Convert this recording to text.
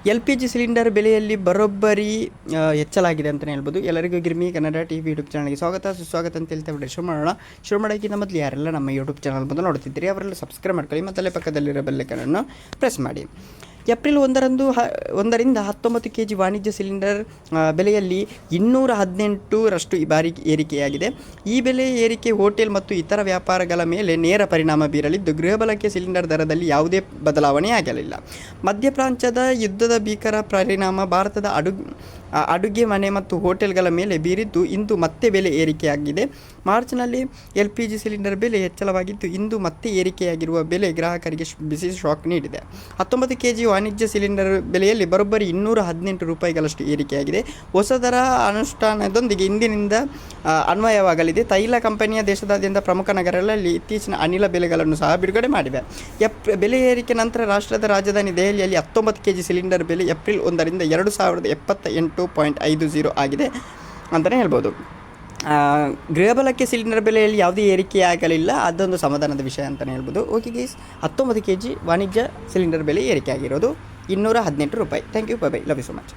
LPG cylinder ಬೆಲೆಯಲ್ಲಿ ಬರೋಬ್ಬರಿ ಹೆಚ್ಚಲಾಗಿದೆ ಅಂತಲೇ ಹೇಳ್ಬೋದು. ಎಲ್ಲರಿಗೂ ಗಿರ್ಮಿ ಕನ್ನಡ TV ಯೂಟ್ಯೂಬ್ ಚಾನಲ್ಗೆ ಸ್ವಾಗತ ಸುಸ್ವಾಗತ ಅಂತ ಹೇಳ್ತಾ ಬಿಡಿ ಶುರು ಮಾಡೋಕ್ಕಿಂತ ಮೊದಲು ಯಾರೆಲ್ಲ ನಮ್ಮ ಯೂಟ್ಯೂಬ್ ಚಾನಲ್ ಬಂದು ನೋಡ್ತಿದ್ದೀರಿ ಅವರೆಲ್ಲ ಸಬ್ಸ್ಕ್ರೈಬ್ ಮಾಡ್ಕೊಳ್ಳಿ, ಮತ್ತಲ್ಲೇ ಪಕ್ಕದಲ್ಲಿರೋ ಬೆಲ್ಲೈಕನನ್ನು ಪ್ರೆಸ್ ಮಾಡಿ. ಏಪ್ರಿಲ್ 1ರಿಂದ 19 kg ವಾಣಿಜ್ಯ ಸಿಲಿಂಡರ್ ಬೆಲೆಯಲ್ಲಿ 218% ಈ ಬಾರಿ ಏರಿಕೆಯಾಗಿದೆ. ಈ ಬೆಲೆ ಏರಿಕೆ ಹೋಟೆಲ್ ಮತ್ತು ಇತರ ವ್ಯಾಪಾರಗಳ ಮೇಲೆ ನೇರ ಪರಿಣಾಮ ಬೀರಲಿದ್ದು, ಗೃಹ ಬಳಕೆ ಸಿಲಿಂಡರ್ ದರದಲ್ಲಿ ಯಾವುದೇ ಬದಲಾವಣೆ ಆಗಲಿಲ್ಲ. ಮಧ್ಯಪ್ರಾಚ್ಯದ ಯುದ್ಧದ ಭೀಕರ ಪರಿಣಾಮ ಭಾರತದ ಅಡುಗೆ ಮನೆ ಮತ್ತು ಹೋಟೆಲ್ಗಳ ಮೇಲೆ ಬೀರಿದ್ದು ಇಂದು ಮತ್ತೆ ಬೆಲೆ ಏರಿಕೆಯಾಗಿದೆ. ಮಾರ್ಚ್ನಲ್ಲಿ LPG ಸಿಲಿಂಡರ್ ಬೆಲೆ ಹೆಚ್ಚಳವಾಗಿದ್ದು, ಇಂದು ಮತ್ತೆ ಏರಿಕೆಯಾಗಿರುವ ಬೆಲೆ ಗ್ರಾಹಕರಿಗೆ ಬಿಸಿ ಶಾಕ್ ನೀಡಿದೆ. 19 kg ವಾಣಿಜ್ಯ ಸಿಲಿಂಡರ್ ಬೆಲೆಯಲ್ಲಿ ಬರೋಬ್ಬರಿ 218 ರೂಪಾಯಿಗಳಷ್ಟು ಏರಿಕೆಯಾಗಿದೆ. ಹೊಸ ದರ ಅನುಷ್ಠಾನದೊಂದಿಗೆ ಇಂದಿನಿಂದ ಅನ್ವಯವಾಗಲಿದೆ. ತೈಲ ಕಂಪನಿಯ ದೇಶದಾದ್ಯಂತ ಪ್ರಮುಖ ನಗರಗಳಲ್ಲಿ ಇತ್ತೀಚಿನ ಅನಿಲ ಬೆಲೆಗಳನ್ನು ಸಹ ಬಿಡುಗಡೆ ಮಾಡಿವೆ. ಬೆಲೆ ಏರಿಕೆ ನಂತರ ರಾಷ್ಟ್ರದ ರಾಜಧಾನಿ ದೆಹಲಿಯಲ್ಲಿ 19 kg ಸಿಲಿಂಡರ್ ಬೆಲೆ ಏಪ್ರಿಲ್ 1ರಿಂದ 2078.50 ಆಗಿದೆ ಅಂತಲೇ ಹೇಳ್ಬೋದು. ಗೃಹ ಬಳಕೆ ಸಿಲಿಂಡರ್ ಬೆಲೆಯಲ್ಲಿ ಯಾವುದೇ ಏರಿಕೆಯಾಗಲಿಲ್ಲ, ಅದೊಂದು ಸಮಾಧಾನದ ವಿಷಯ ಅಂತಲೇ ಹೇಳ್ಬೋದು. ಓಕೆ ಗೈಸ್, 19 kg ವಾಣಿಜ್ಯ ಸಿಲಿಂಡರ್ ಬೆಲೆ ಏರಿಕೆ ಆಗಿರೋದು 218 ರೂಪಾಯಿ. Thank you, bye bye, love you so much.